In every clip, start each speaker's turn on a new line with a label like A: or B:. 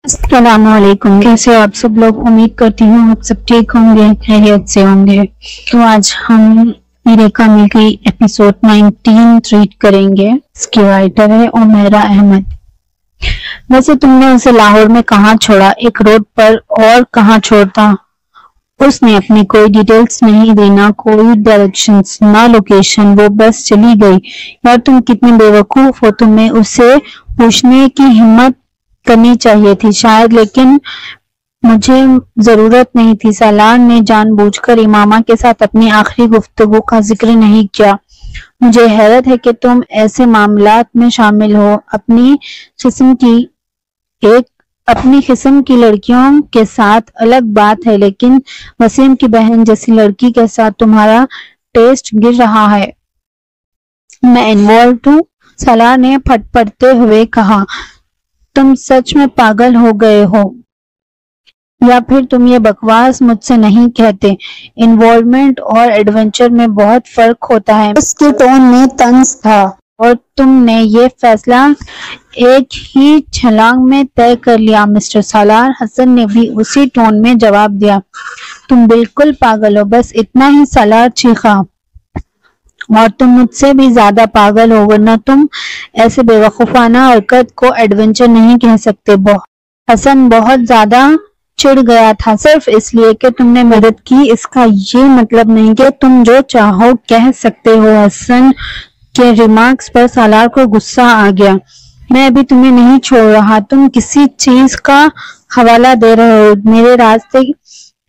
A: السلام علیکم، کیسے آپ سب لوگ؟ امید کرتی ہوں آپ سب ٹھیک ہوں گے، خیریت سے ہوں گے۔ تو آج ہم میرے کامل کی ایپیسوڈ 19 ٹریٹ کریں گے۔ اس کی رائٹر ہے عمیرہ احمد۔ ویسے تم نے اسے لاہور میں کہاں چھوڑا؟ ایک روڈ پر، اور کہاں چھوڑتا؟ اس نے اپنی کوئی ڈیٹیلز نہیں دی، نہ کوئی ڈائریکشنز، نہ لوکیشن، وہ بس چلی گئی۔ یار تم کتنے بے وقوف ہو، تمہیں اسے پوچھنے کی ہمت کرنی چاہیے تھی شاید، لیکن مجھے ضرورت نہیں تھی۔ سالار نے جان بوجھ کر امامہ کے ساتھ اپنی آخری گفتگو کا ذکر نہیں کیا۔ مجھے حیرت ہے کہ تم ایسے معاملات میں شامل ہو۔ اپنی قسم کی لڑکیوں کے ساتھ الگ بات ہے، لیکن وسیم کی بہن جیسی لڑکی کے ساتھ تمہارا ٹیسٹ گر رہا ہے۔ میں انوالوڈ ہوں، سالار نے پھٹ پڑتے ہوئے کہا۔ تم سچ میں پاگل ہو گئے ہو، یا پھر تم یہ بکواس مجھ سے نہیں کہتے؟ انوالومنٹ اور ایڈونچر میں بہت فرق ہوتا ہے۔ اس کے ٹون میں طنز تھا۔ اور تم نے یہ فیصلہ ایک ہی چھلانگ میں طے کر لیا مسٹر سالار؟ حسن نے بھی اسی ٹون میں جواب دیا۔ تم بالکل پاگل ہو، بس اتنا ہی، سالار چیخا۔ اور تم مجھ سے بھی زیادہ پاگل ہو، ورنہ تم ایسے بے وقوفانہ حرکت کو ایڈونچر نہیں کہہ سکتے۔ حسن بہت زیادہ چڑ گیا تھا۔ صرف اس لیے کہ تم نے مدد کی، اس کا یہ مطلب نہیں کہ تم جو چاہو کہہ سکتے ہو۔ حسن کے ریمارکس پر سالار کو غصہ آ گیا۔ میں ابھی تمہیں نہیں چھوڑ رہا، تم کسی چیز کا حوالہ دے رہے ہو،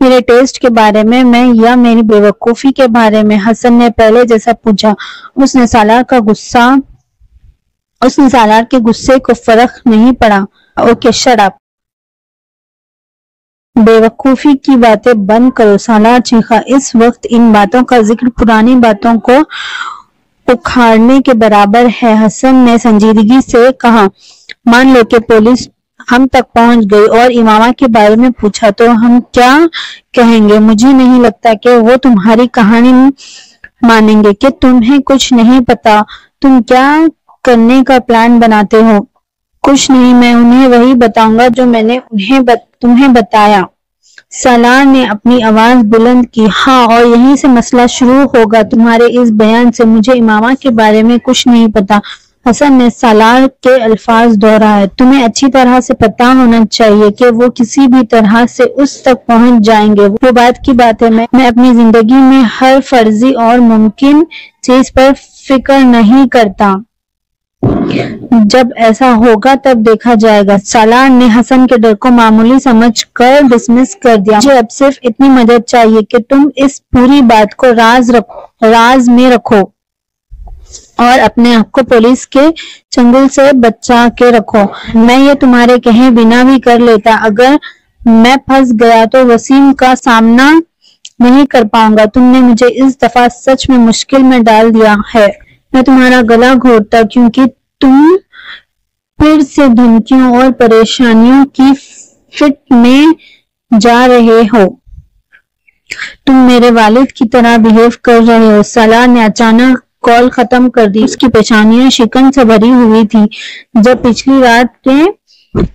A: میرے ٹیسٹ کے بارے میں یا میری بے وقوفی کے بارے میں؟ حسن نے پہلے جیسا پوچھا۔ اس نے سالار کے غصے کو فرق نہیں پڑا۔ اوکے شٹ اپ، بے وقوفی کی باتیں بند کرو، سالار چیخا۔ اس وقت ان باتوں کا ذکر پرانی باتوں کو اکھاڑنے کے برابر ہے۔ حسن نے سنجیدگی سے کہا۔ مان لو کہ پولیس ہم تک پہنچ گئی اور امامہ کے بارے میں پوچھا، تو ہم کیا کہیں گے؟ مجھے نہیں لگتا کہ وہ تمہاری کہانی مانیں گے کہ تمہیں کچھ نہیں پتا۔ تم کیا کرنے کا پلان بناتے ہو؟ کچھ نہیں، میں انہیں وہی بتاؤں گا جو میں نے تمہیں بتایا۔ سالار نے اپنی آواز بلند کی۔ ہاں، اور یہیں سے مسئلہ شروع ہوگا۔ تمہارے اس بیان سے مجھے امامہ کے بارے میں کچھ نہیں پتا۔ حسن نے سالار کے الفاظ دہرائے۔ تمہیں اچھی طرح سے پتا ہونا چاہیے کہ وہ کسی بھی طرح سے اس تک پہنچ جائیں گے۔ وہ بعد کی بات ہے۔ میں اپنی زندگی میں ہر فرضی اور ممکن چیز پر فکر نہیں کرتا۔ جب ایسا ہوگا تب دیکھا جائے گا۔ سالار نے حسن کے ڈر کو معمولی سمجھ کر ڈسمس کر دیا۔ مجھے اب صرف اتنی مدد چاہیے کہ تم اس پوری بات کو راز میں رکھو اور اپنے آپ کو پولیس کے چنگل سے بچا کے رکھو۔ میں یہ تمہارے کہے بنا بھی کر لیتا۔ اگر میں پھنس گیا تو وسیم کا سامنا نہیں کر پاؤں گا۔ تم نے مجھے اس دفعہ سچ میں مشکل میں ڈال دیا ہے۔ میں تمہارا گلا گھونٹتا کیونکہ تم پھر سے دھمکیوں اور پریشانیوں کی فٹ میں جا رہے ہو۔ تم میرے والد کی طرح بیہیو کر رہے ہو۔ سالار نے اچانک کال ختم کر دی۔ اس کی پیشانیاں شکن سے بھری ہوئی تھی جب پچھلی رات کے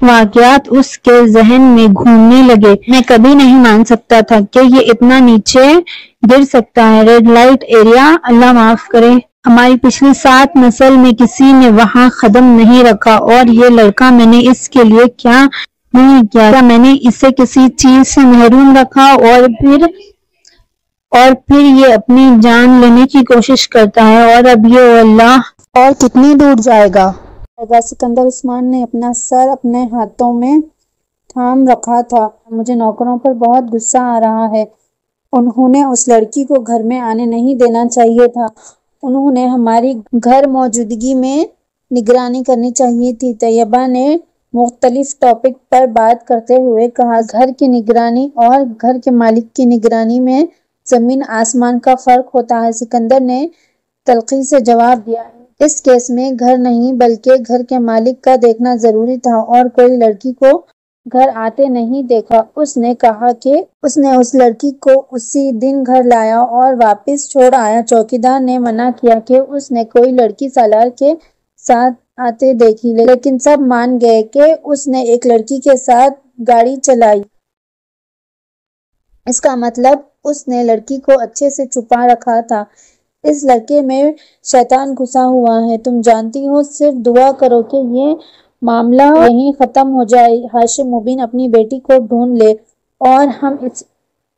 A: واقعات اس کے ذہن میں گھومنے لگے۔ میں کبھی نہیں مان سکتا تھا کہ یہ اتنا نیچے گر سکتا ہے۔ ریڈ لائٹ ایریا، اللہ معاف کرے، ہماری پچھلی 7 نسل میں کسی نے وہاں قدم نہیں رکھا، اور یہ لڑکا، میں نے اس کے لیے کیا نہیں کیا؟ کیا میں نے اسے کسی چیز سے محروم رکھا اور پھر یہ اپنی جان لینے کی کوشش کرتا ہے، اور اب یہ اللہ اور کتنی دور جائے گا؟ سکندر عثمان نے اپنا سر اپنے ہاتھوں میں تھام رکھا تھا۔ مجھے نوکروں پر بہت غصہ آ رہا ہے۔ انہوں نے اس لڑکی کو گھر میں آنے نہیں دینا چاہیے تھا۔ انہوں نے ہماری گھر موجودگی میں نگرانی کرنی چاہیے تھی۔ طیبہ نے مختلف ٹاپک پر بات کرتے ہوئے کہا۔ گھر کی نگرانی اور گھر کے مالک کی نگرانی میں زمین آسمان کا فرق ہوتا ہے، سکندر نے تلخی سے جواب دیا۔ اس کیس میں گھر نہیں بلکہ گھر کے مالک کا دیکھنا ضروری تھا، اور کوئی لڑکی کو گھر آتے نہیں دیکھا۔ اس نے کہا کہ اس نے اس لڑکی کو اسی دن گھر لایا اور واپس چھوڑ آیا۔ چوکیدار نے منع کیا کہ اس نے کوئی لڑکی سالار کے ساتھ آتے دیکھی، لیکن سب مان گئے کہ اس نے ایک لڑکی کے ساتھ گاڑی چلائی۔ اس کا مطلب اس نے لڑکی کو اچھے سے چھپا رکھا تھا۔ اس لڑکے میں شیطان گھسا ہوا ہے۔ تم جانتی ہو، صرف دعا کرو کہ یہ معاملہ یہیں ختم ہو جائے، ہاشم مبین اپنی بیٹی کو ڈھونڈ لے اور ہم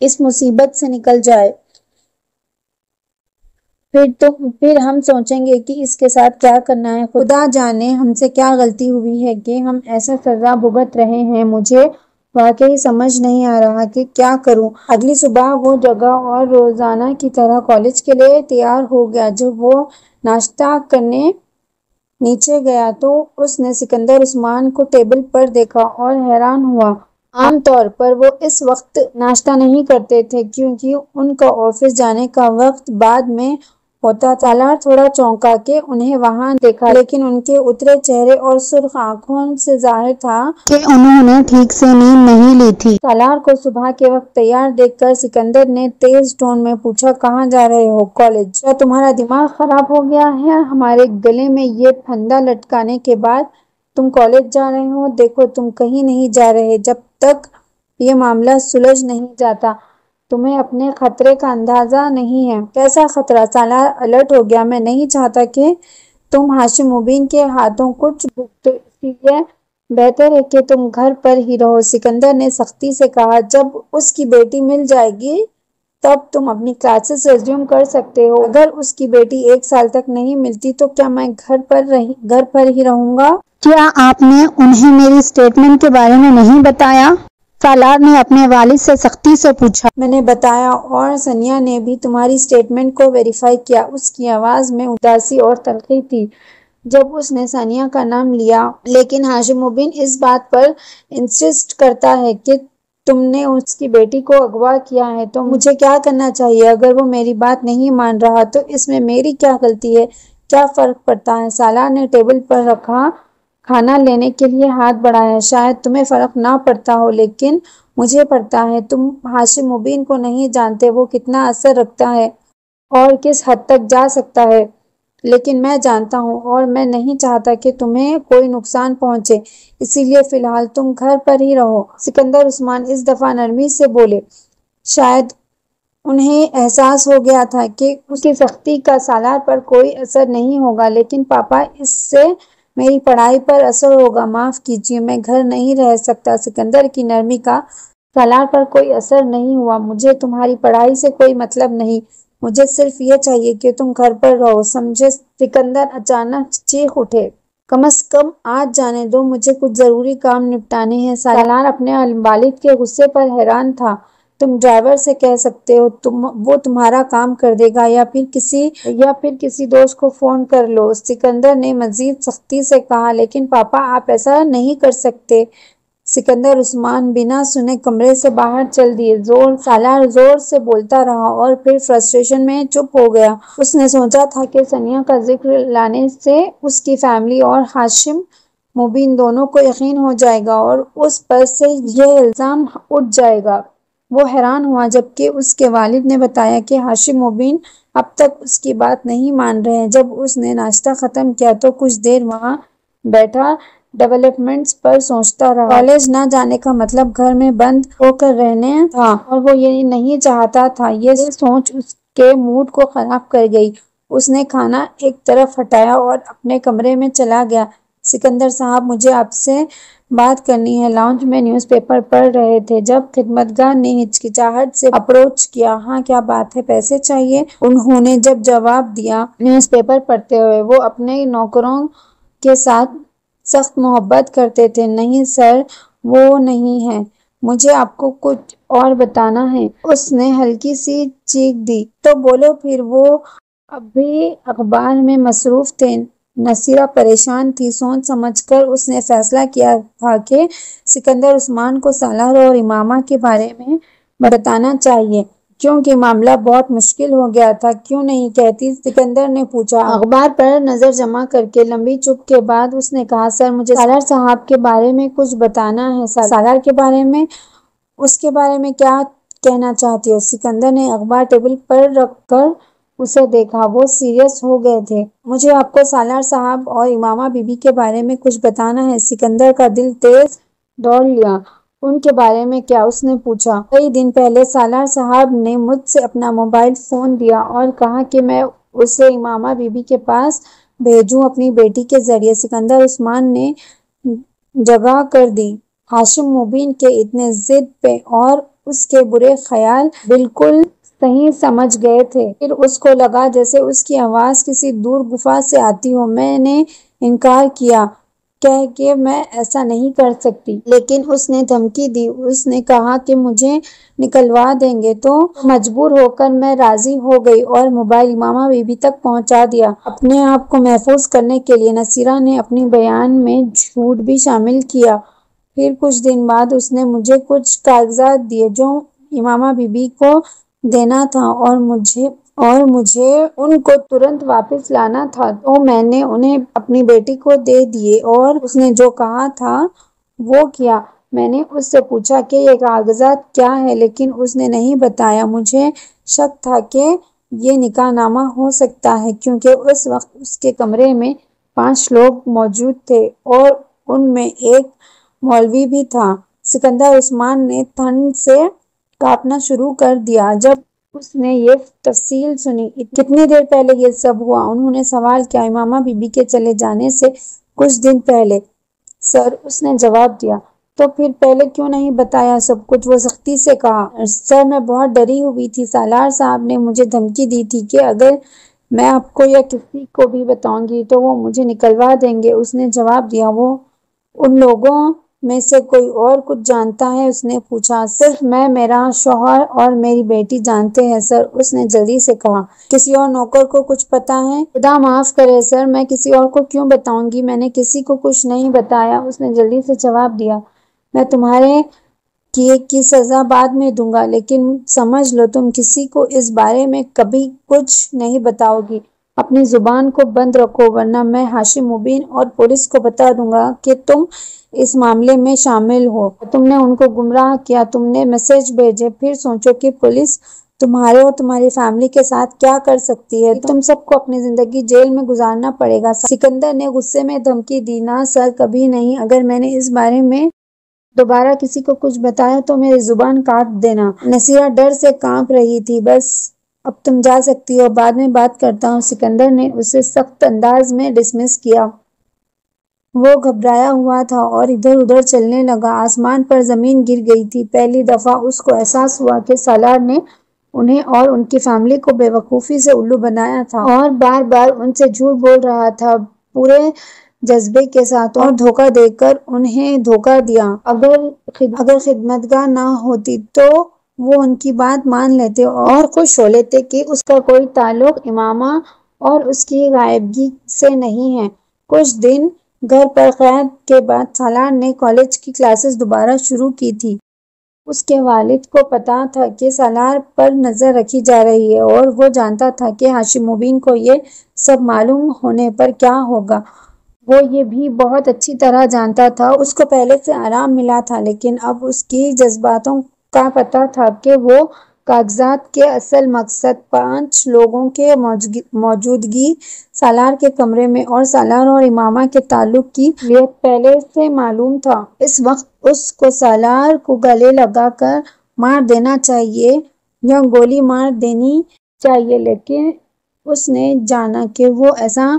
A: اس مصیبت سے نکل جائیں۔ پھر ہم سوچیں گے کہ اس کے ساتھ کیا کرنا ہے۔ خدا جانے ہم سے کیا غلطی ہوئی ہے کہ ہم ایسا سزا بھگت رہے ہیں۔ مجھے واقعی سمجھ نہیں آ رہا کہ کیا کروں۔ اگلی صبح وہ جگہ اور روزانہ کی طرح کالج کے لیے تیار ہو گیا۔ جب وہ ناشتہ کرنے نیچے گیا تو اس نے سکندر عثمان کو ٹیبل پر دیکھا اور حیران ہوا۔ عام طور پر وہ اس وقت ناشتہ نہیں کرتے تھے کیونکہ ان کا آفس جانے کا وقت بعد میں ہوتا تھا۔ سالار تھوڑا چونکا کہ انہیں وہاں دیکھا، لیکن ان کے اترے چہرے اور سرخ آنکھوں سے ظاہر تھا کہ انہوں نے ٹھیک سے نیند نہیں لی تھی۔ سالار کو صبح کے وقت تیار دیکھ کر سکندر نے تیز ٹون میں پوچھا، کہاں جا رہے ہو؟ کالج۔ کیا تمہارا دماغ خراب ہو گیا ہے؟ ہمارے گلے میں یہ پھندا لٹکانے کے بعد تم کالج جا رہے ہو؟ دیکھو، تم کہیں نہیں جا رہے جب تک یہ معاملہ سلجھ نہیں جاتا۔ تمہیں اپنے خطرے کا اندازہ نہیں ہے۔ کیسا خطرہ؟ سالار الرٹ ہو گیا۔ میں نہیں چاہتا کہ تم ہاشم مبین کے ہاتھوں کچھ بھگتو، اس لیے بہتر ہے کہ تم گھر پر ہی رہو۔ سکندر نے سختی سے کہا، جب اس کی بیٹی مل جائے گی تب تم اپنی کلاسز ریزیوم کر سکتے ہو۔ اگر اس کی بیٹی 1 سال تک نہیں ملتی تو کیا میں گھر پر ہی رہوں گا؟ کیا آپ نے انہیں میری اسٹیٹمنٹ کے بارے میں نہیں بتایا؟ سالار نے اپنے والد سے سختی سے پوچھا۔ میں نے بتایا، اور سنیا نے بھی تمہاری اسٹیٹمنٹ کو ویریفائی کیا۔ اس کی آواز میں اداسی اور تلخی تھی جب اس نے سنیا کا نام لیا۔ لیکن ہاشم مبین اس بات پر انسسٹ کرتا ہے کہ تم نے اس کی بیٹی کو اغوا کیا ہے، تو مجھے کیا کرنا چاہیے؟ اگر وہ میری بات نہیں مان رہا تو اس میں میری کیا غلطی ہے؟ کیا فرق پڑتا ہے؟ سالار نے ٹیبل پر رکھا کھانا لینے کے لیے ہاتھ بڑھایا۔ شاید تمہیں فرق نہ پڑتا ہو، لیکن مجھے پڑتا ہے۔ تم ہاشم مبین کو نہیں جانتے، وہ کتنا اثر رکھتا ہے اور کس حد تک جا سکتا ہے، لیکن میں جانتا ہوں، اور میں نہیں چاہتا کہ تمہیں کوئی نقصان پہنچے، اسی لیے فی الحال تم گھر پر ہی رہو۔ سکندر عثمان اس دفعہ نرمی سے بولے۔ شاید انہیں احساس ہو گیا تھا کہ اس کی سختی کا سالار پر کوئی اثر نہیں ہوگا، لیکن پاپا، اس سے میری پڑھائی پر اثر ہوگا۔ معاف کیجیے، میں گھر نہیں رہ سکتا۔ سکندر کی نرمی کا سالار پر کوئی اثر نہیں ہوا۔ مجھے تمہاری پڑھائی سے کوئی مطلب نہیں، مجھے صرف یہ چاہیے کہ تم گھر پر رہو، سمجھے؟ سکندر اچانک چیخ اٹھے۔ کم از کم آج جانے دو، مجھے کچھ ضروری کام نپٹانے ہیں۔ سالار اپنے والد کے غصے پر حیران تھا۔ تم ڈرائیور سے کہہ سکتے ہو، وہ تمہارا کام کر دے گا، یا پھر کسی دوست کو فون کر لو۔ سکندر نے مزید سختی سے کہا۔ لیکن پاپا، آپ ایسا نہیں کر سکتے۔ سکندر عثمان بنا سنے کمرے سے باہر چل دیے۔ سالار زور سے بولتا رہا اور پھر فرسٹریشن میں چپ ہو گیا۔ اس نے سوچا تھا کہ سنیا کا ذکر لانے سے اس کی فیملی اور ہاشم مبین دونوں کو یقین ہو جائے گا اور اس پر سے یہ الزام اٹھ جائے گا۔ وہ حیران ہوا جبکہ اس کے والد نے بتایا کہ ہاشم مبین اب تک اس کی بات نہیں مان رہے ہیں۔ جب اس نے ناشتہ ختم کیا تو کچھ دیر وہاں بیٹھا ڈیولپمنٹس پر سوچتا رہا۔ کالج نہ جانے کا مطلب گھر میں بند ہو کر رہنا تھا، اور وہ یہ نہیں چاہتا تھا۔ یہ سوچ اس کے موڈ کو خراب کر گئی۔ اس نے کھانا ایک طرف ہٹایا اور اپنے کمرے میں چلا گیا۔ سکندر صاحب، مجھے آپ سے بات کرنی ہے۔ لاؤنج میں نیوز پیپر پڑھ رہے تھے جب خدمتگار نے ہچکچاہٹ سے اپروچ کیا۔ ہاں، کیا بات ہے؟ پیسے چاہیے؟ انہوں نے جب جواب دیا۔ نیوز پیپر پڑھتے ہوئے وہ اپنے نوکروں کے ساتھ سخت محبت کرتے تھے۔ نہیں سر، وہ نہیں ہے، مجھے آپ کو کچھ اور بتانا ہے۔ اس نے ہلکی سی چیخ دی۔ تو بولو پھر۔ وہ ابھی اخبار میں مصروف تھے۔ نصیرہ پریشان تھی۔ سوچ سمجھ کر اس نے فیصلہ کیا تھا کہ سکندر عثمان کو سالار اور امامہ کے بارے میں بتانا چاہیے، کیونکہ معاملہ بہت مشکل ہو گیا تھا۔ کیوں نہیں کہتی؟ سکندر نے پوچھا۔ اخبار پر نظر جمع کر کے لمبی چپ کے بعد اس نے کہا، سر، مجھے سالار صاحب کے بارے میں کچھ بتانا ہے۔ سالار کے بارے میں؟ اس کے بارے میں کیا کہنا چاہتی ہو؟ سکندر نے اخبار ٹیبل پر رکھ کر اسے دیکھا، وہ سیریس ہو گئے تھے۔ مجھے آپ کو سالار صاحب اور امامہ بی بی کے بارے میں کچھ بتانا ہے۔ سکندر کا دل تیز دوڑ لیا۔ ان کے بارے میں کیا؟ اس نے پوچھا۔ کئی دن پہلے سالار صاحب نے مجھ سے اپنا موبائل فون دیا اور کہا کہ میں اسے امامہ بی بی کے پاس بھیجوں اپنی بیٹی کے ذریعے۔ سکندر عثمان نے جگہ کر دی۔ ہاشم مبین کے اتنے ضد پہ اور اس کے برے خیال بالکل صحیح سمجھ گئے تھے۔ پھر اس کو لگا جیسے اس کی آواز کسی دور گفا سے آتی ہو۔ میں نے انکار کیا، کہہ کہ میں ایسا نہیں کر سکتی، لیکن اس نے دھمکی دی۔ اس نے کہا کہ مجھے نکلوا دیں گے تو مجبور ہو کر میں راضی ہو گئی اور موبائل امامہ بی بی تک پہنچا دیا۔ اپنے آپ کو محفوظ کرنے کے لیے نصیرہ نے اپنے بیان میں جھوٹ بھی شامل کیا۔ پھر کچھ دن بعد اس نے مجھے کچھ کاغذات دیے جو امامہ بی بی کو دینا تھا اور مجھے ان کو ترنت واپس لانا تھا، تو میں نے انہیں اپنی بیٹی کو دے دیے اور اس نے جو کہا تھا وہ کیا۔ میں نے اس سے پوچھا کہ یہ کاغذات کیا ہے، لیکن اس نے نہیں بتایا۔ مجھے شک تھا کہ یہ نکاح نامہ ہو سکتا ہے، کیونکہ اس وقت اس کے کمرے میں 5 لوگ موجود تھے اور ان میں ایک مولوی بھی تھا۔ سکندر عثمان نے ٹھنڈ سے کانپنا شروع کر دیا جب اس نے یہ تفصیل سنی۔ کتنی دیر پہلے یہ سب ہوا؟ انہوں نے سوال کیا۔ امامہ بی بی کے چلے جانے سے کچھ دن پہلے، سر، اس نے جواب دیا۔ تو پھر پہلے کیوں نہیں بتایا سب کچھ؟ وہ سختی سے کہا۔ سر، میں بہت ڈری ہوئی تھی۔ سالار صاحب نے مجھے دھمکی دی تھی کہ اگر میں آپ کو یا کسی کو بھی بتاؤں گی تو وہ مجھے نکلوا دیں گے، اس نے جواب دیا۔ وہ ان لوگوں میں سے کوئی اور کچھ جانتا ہے؟ اس نے پوچھا۔ صرف میں، میرا شوہر اور میری بیٹی جانتے ہیں، سر، اس نے جلدی سے کہا۔ کسی اور نوکر کو کچھ پتا ہے؟ خدا معاف کرے سر، میں کسی اور کو کیوں بتاؤں گی؟ میں نے کسی کو کچھ نہیں بتایا، اس نے جلدی سے جواب دیا۔ میں تمہارے کیے کی سزا بعد میں دوں گا، لیکن سمجھ لو تم کسی کو اس بارے میں کبھی کچھ نہیں بتاؤ گی۔ اپنی زبان کو بند رکھو، ورنہ میں ہاشم مبین اور پولیس کو بتا دوں گا کہ تم اس معاملے میں شامل ہو۔ تم نے ان کو گمراہ کیا، تم نے میسج بھیجے، پھر سوچو کہ پولیس تمہارے اور تمہاری فیملی کے ساتھ کیا کر سکتی ہے۔ تم سب کو اپنی زندگی جیل میں گزارنا پڑے گا۔ سکندر نے غصے میں دھمکی دی۔ نہ سر، کبھی نہیں۔ اگر میں نے اس بارے میں دوبارہ کسی کو کچھ بتایا تو میری زبان کاٹ دینا۔ نصیرہ ڈر سے کانپ رہی تھی۔ بس اب تم جا سکتی ہو، بعد میں بات کرتا ہوں۔ سکندر نے اسے سخت انداز میں ڈسمس کیا۔ وہ گھبرایا ہوا تھا اور ادھر ادھر چلنے لگا۔ آسمان پر زمین گر گئی تھی۔ پہلی دفعہ اس کو احساس ہوا کہ سالار نے انہیں اور ان کی فیملی کو بے وقوفی سے الو بنایا تھا اور بار بار ان سے جھوٹ بول رہا تھا، پورے جذبے کے ساتھ، اور دھوکہ دے کر انہیں دھوکہ دیا۔ اگر خدمتگار نہ ہوتی تو وہ ان کی بات مان لیتے اور خوش ہو لیتے کہ اس کا کوئی تعلق امامہ اور اس کی غائبگی سے نہیں ہے۔ کچھ دن گھر پر قید کے بعد سالار نے کالج کی کلاسز دوبارہ شروع کی تھی۔ اس کے والد کو پتا تھا کہ سالار پر نظر رکھی جا رہی ہے اور وہ جانتا تھا کہ ہاشم مبین کو یہ سب معلوم ہونے پر کیا ہوگا۔ وہ یہ بھی بہت اچھی طرح جانتا تھا۔ اس کو پہلے سے آرام ملا تھا، لیکن اب اس کی جذباتوں کا پتا تھا کہ وہ کاغذات کے اصل مقصد 5 لوگوں کے موجودگی سالار کے کمرے میں اور سالار اور امامہ کے تعلق کی اہلیت پہلے سے معلوم تھا۔ اس وقت اس کو سالار کو گلے لگا کر مار دینا چاہیے یا گولی مار دینی چاہیے، لیکن اس نے جانا کہ وہ ایسا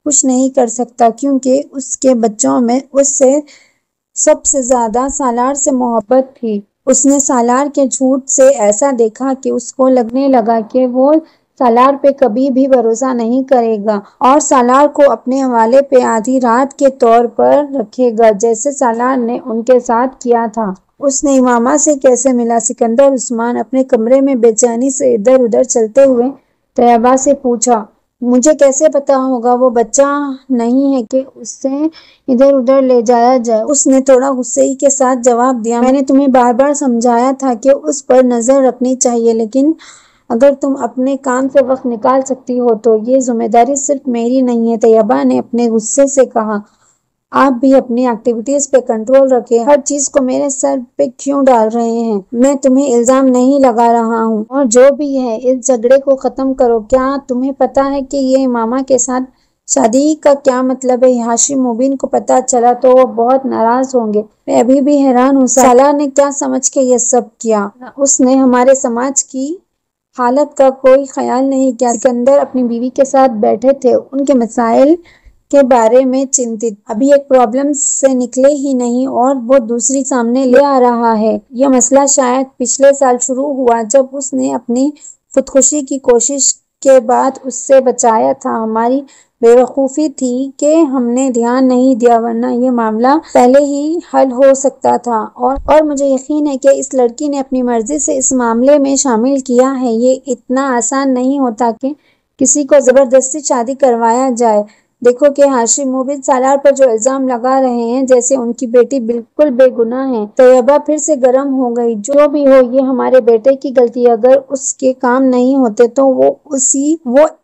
A: کچھ نہیں کر سکتا، کیونکہ اس کے بچوں میں اس سے سب سے زیادہ سالار سے محبت تھی۔ اس نے سالار کے جھوٹ سے ایسا دیکھا کہ اس کو لگنے لگا کہ وہ سالار پہ کبھی بھی بھروسہ نہیں کرے گا اور سالار کو اپنے حوالے پہ آدھی رات کے طور پر رکھے گا، جیسے سالار نے ان کے ساتھ کیا تھا۔ اس نے امامہ سے کیسے ملا؟ سکندر عثمان اپنے کمرے میں بے چینی سے ادھر ادھر چلتے ہوئے طیبہ سے پوچھا۔ مجھے کیسے پتا ہوگا؟ وہ بچہ نہیں ہے کہ اسے ادھر ادھر لے جایا جائے، اس نے تھوڑا غصے ہی کے ساتھ جواب دیا۔ میں نے تمہیں بار بار سمجھایا تھا کہ اس پر نظر رکھنی چاہیے، لیکن اگر تم اپنے کام سے وقت نکال سکتی ہو تو یہ ذمہ داری صرف میری نہیں ہے، طیبہ نے اپنے غصے سے کہا۔
B: آپ بھی اپنی ایکٹیویٹیز پہ کنٹرول رکھیں، ہر چیز کو میرے سر پہ کیوں ڈال رہے ہیں؟ میں تمہیں الزام نہیں لگا رہا ہوں، اور جو بھی ہے اس جھگڑے کو ختم کرو۔ کیا تمہیں پتا ہے کہ یہ ماما کے ساتھ شادی کا کیا مطلب ہے؟ ہاشم مبین کو پتا چلا تو وہ بہت ناراض ہوں گے۔ میں ابھی بھی حیران ہوں سالار نے کیا سمجھ کے یہ سب کیا؟ اس نے ہمارے سماج کی حالت کا کوئی خیال نہیں کیا۔ سکندر اپنی بیوی کے ساتھ بیٹھے تھے، ان کے مسائل کے بارے میں چنتت۔ ابھی ایک پرابلم سے نکلے ہی نہیں اور وہ دوسری سامنے لے آ رہا ہے۔ یہ مسئلہ شاید پچھلے سال شروع ہوا جب اس نے اپنی خودکشی کی کوشش کے بعد اس سے بچایا تھا۔ ہماری بے وقوفی تھی کہ ہم نے دھیان نہیں دیا، ورنہ یہ معاملہ پہلے ہی حل ہو سکتا تھا۔ اور مجھے یقین ہے کہ اس لڑکی نے اپنی مرضی سے اس معاملے میں شامل کیا ہے۔ یہ اتنا آسان نہیں ہوتا کہ کسی کو زبردستی شادی کروایا جائے۔ دیکھو کہ ہاشم مبین سالار پر جو الزام لگا رہے ہیں جیسے ان کی بیٹی بالکل بے گناہ ہے۔ طیبہ پھر سے گرم ہو گئی۔ جو بھی ہو یہ ہمارے بیٹے کی غلطی، اگر اس کے کام نہیں ہوتے تو وہ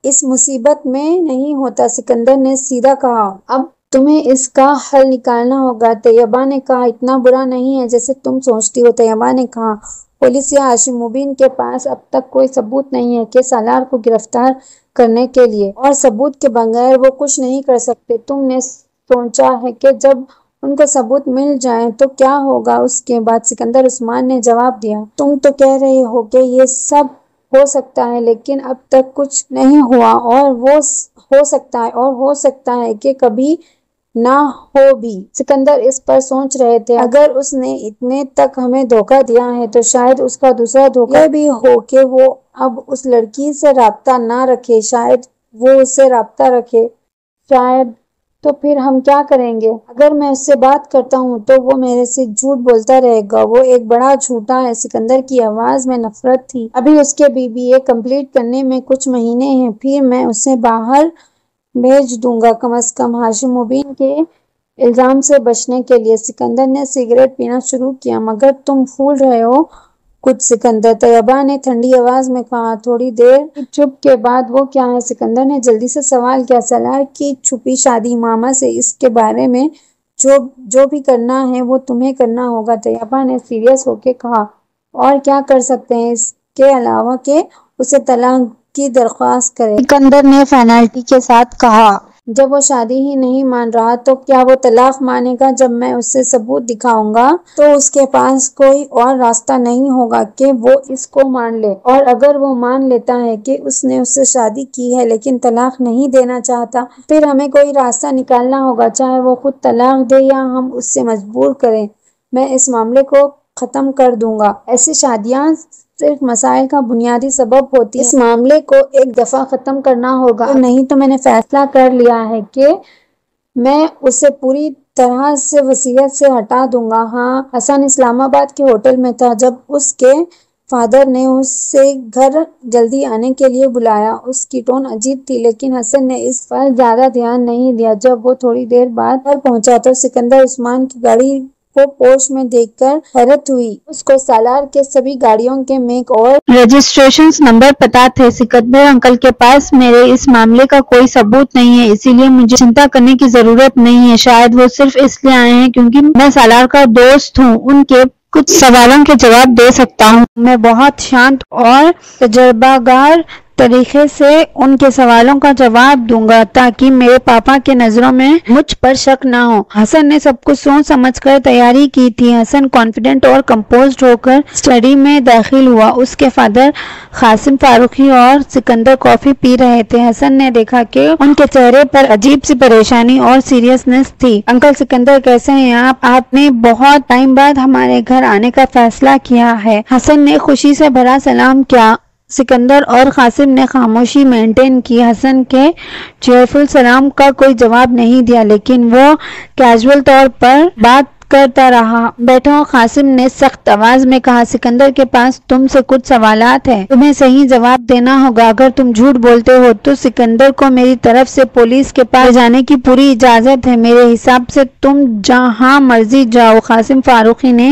B: اس مصیبت میں نہیں ہوتا۔ سکندر نے سیدھا کہا، اب تمہیں اس کا حل نکالنا ہوگا۔ طیبہ نے کہا، اتنا برا نہیں ہے جیسے تم سوچتی ہو۔ طیبہ نے کہا، پولیس یا ہاشم مبین کے پاس اب تک کوئی ثبوت نہیں ہے کہ سالار کو گرفتار کرنے کے لیے، اور ثبوت کے بغیر وہ کچھ نہیں کر سکتے۔ تم نے سوچا ہے کہ جب ان کو ثبوت مل جائیں تو کیا ہوگا اس کے بعد؟ سکندر عثمان نے جواب دیا، تم تو کہہ رہے ہو کہ یہ سب ہو سکتا ہے، لیکن اب تک کچھ نہیں ہوا، اور وہ ہو سکتا ہے اور ہو سکتا ہے کہ کبھی نہ ہو بھی۔ سکندر اس پر سوچ رہے تھے، اگر اس نے اتنے تک ہمیں دھوکہ دیا ہے تو شاید اس کا دوسرا دھوکہ یہ بھی ہو کہ وہ اب اس لڑکی سے رابطہ نہ رکھے، شاید وہ اس سے رابطہ رکھے، شاید۔ تو پھر ہم کیا کریں گے؟ اگر میں اس سے بات کرتا ہوں تو وہ میرے سے جھوٹ بولتا رہے گا، وہ ایک بڑا جھوٹا ہے۔ سکندر کی آواز میں نفرت تھی۔ ابھی اس کے BBA کمپلیٹ کرنے میں کچھ مہینے ہیں، پھر میں اسے باہر بھیج دوں گا، کم از کم ہاشم مبین کے الزام سے بچنے کے لیے۔ سکندر نے سگریٹ پینا شروع کیا، مگر تم پھول رہے ہو کچھ سکندر، طیبہ نے ٹھنڈی آواز میں کہا۔ تھوڑی دیر چپ کے بعد، وہ کیا ہے؟ سکندر نے جلدی سے سوال کیا۔ سالار کی چھپی شادی ماما سے، اس کے بارے میں جو بھی کرنا ہے وہ تمہیں کرنا ہوگا، طیبہ نے سیریس ہو کے کہا۔ اور کیا کر سکتے ہیں اس کے علاوہ کہ اسے طلاق کی درخواست کرے؟
A: سکندر نے فینالٹی کے ساتھ کہا۔
B: جب وہ شادی ہی نہیں مان رہا تو کیا وہ طلاق مانے گا؟ جب میں اسے ثبوت دکھاؤں گا تو اس کے پاس کوئی اور راستہ نہیں ہوگا کہ وہ اس کو مان لے، اور اگر وہ مان لیتا ہے کہ اس نے اس سے شادی کی ہے لیکن طلاق نہیں دینا چاہتا، پھر ہمیں کوئی راستہ نکالنا ہوگا، چاہے وہ خود طلاق دے یا ہم اس سے مجبور کریں۔ میں اس معاملے کو ختم کر دوں گا۔ ایسی شادیاں صرف مسائل کا بنیادی سبب ہوتی ہے۔ اس معاملے کو ایک دفعہ ختم کرنا ہوگا، نہیں تو میں نے فیصلہ کر لیا ہے کہ میں اسے پوری طرح سے وصیت سے ہٹا دوں گا۔ ہاں، حسن اسلام آباد کے ہوٹل میں تھا جب اس کے فادر نے اسے گھر جلدی آنے کے لیے بلایا۔ اس کی ٹون عجیب تھی، لیکن حسن نے اس پر زیادہ دھیان نہیں دیا۔ جب وہ تھوڑی دیر بعد گھر پہنچا تو سکندر عثمان کی گاڑی کو پورش میں دیکھ کر حیرت ہوئی۔ اس کو سالار کے سبھی گاڑیوں کے میک اور
A: رجسٹریشن نمبر پتہ تھے۔ سکندر انکل کے پاس میرے اس معاملے کا کوئی ثبوت نہیں ہے، اسی لیے مجھے چنتا کرنے کی ضرورت نہیں ہے۔ شاید وہ صرف اس لیے آئے ہیں کیونکہ میں سالار کا دوست ہوں، ان کے کچھ سوالوں کے جواب دے سکتا ہوں۔ میں بہت شانت اور تجربہ کار طریقے سے ان کے سوالوں کا جواب دوں گا تاکہ میرے پاپا کے نظروں میں مجھ پر شک نہ ہو۔ حسن نے سب کچھ سوچ سمجھ کر تیاری کی تھی۔ حسن کانفیڈنٹ اور کمپوزڈ ہو کر اسٹڈی میں داخل ہوا۔ اس کے فادر قاسم فاروقی اور سکندر کافی پی رہے تھے۔ حسن نے دیکھا کہ ان کے چہرے پر عجیب سی پریشانی اور سیریسنس تھی۔ انکل سکندر، کیسے ہیں آپ؟ آپ نے بہت ٹائم بعد ہمارے گھر آنے کا فیصلہ کیا ہے۔ حسن نے خوشی سے بھرا سلام کیا۔ سکندر اور قاسم نے خاموشی مینٹین کی۔ حسن کے چیئرفل سلام کا کوئی جواب نہیں دیا، لیکن وہ کیجول طور پر بات کرتا رہا۔ بیٹھو، قاسم نے سخت آواز میں کہا۔ سکندر کے پاس تم سے کچھ سوالات ہیں، تمہیں صحیح جواب دینا ہوگا۔ اگر تم جھوٹ بولتے ہو تو سکندر کو میری طرف سے پولیس کے پاس جانے کی پوری اجازت ہے۔ میرے حساب سے تم جہاں مرضی جاؤ۔ قاسم فاروقی نے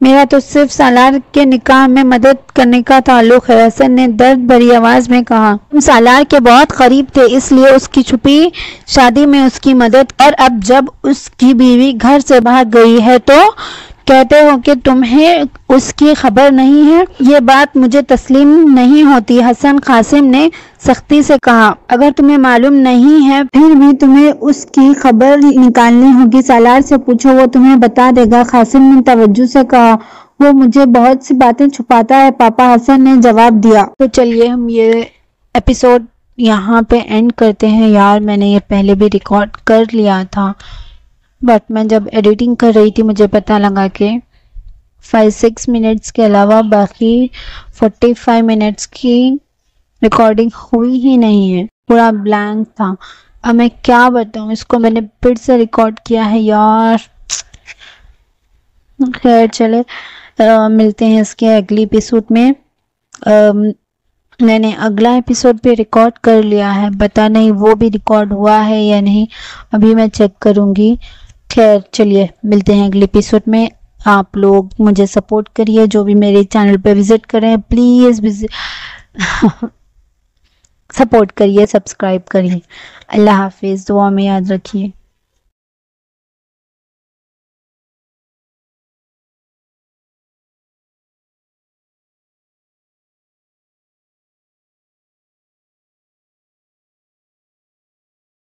A: میرا تو صرف سالار کے نکاح میں مدد کرنے کا تعلق ہے، حسن نے درد بھری آواز میں کہا۔ تم سالار کے بہت قریب تھے، اس لیے اس کی چھپی شادی میں اس کی مدد، اور اب جب اس کی بیوی گھر سے بھاگ گئی ہے تو کہتے ہو کہ تمہیں اس کی خبر نہیں ہے؟ یہ بات مجھے تسلیم نہیں ہوتی، حسن قاسم نے سختی سے کہا۔ اگر تمہیں معلوم نہیں ہے پھر بھی تمہیں اس کی خبر نکالنی ہوگی، سالار سے پوچھو، وہ تمہیں بتا دے گا، قاسم نے توجہ سے کہا۔ وہ مجھے بہت سی باتیں چھپاتا ہے پاپا، حسن نے جواب دیا۔ تو چلیے ہم یہ ایپیسوڈ یہاں پہ اینڈ کرتے ہیں۔ یار میں نے یہ پہلے بھی ریکارڈ کر لیا تھا، بٹ میں جب ایڈیٹنگ کر رہی تھی مجھے پتہ لگا کہ 5-6 منٹس کے علاوہ باقی 45 منٹس کی ریکارڈنگ ہوئی ہی نہیں ہے، پورا بلینک تھا۔ اب میں کیا بتاؤں، اس کو میں نے پھر سے ریکارڈ کیا ہے یار۔ خیر چلے ملتے ہیں اس کے اگلی ایپیسوڈ میں۔ میں نے اگلا ایپیسوڈ بھی ریکارڈ کر لیا ہے، پتہ نہیں وہ بھی ریکارڈ ہوا ہے یا نہیں، ابھی میں چیک کروں گی۔ خیر چلیے ملتے ہیں اگلی ایپیسوڈ میں۔ آپ لوگ مجھے سپورٹ کریے، جو بھی میرے چینل پہ وزٹ کریں پلیز سپورٹ کریے، سبسکرائب کریے۔ اللہ حافظ، دعا میں یاد رکھیے۔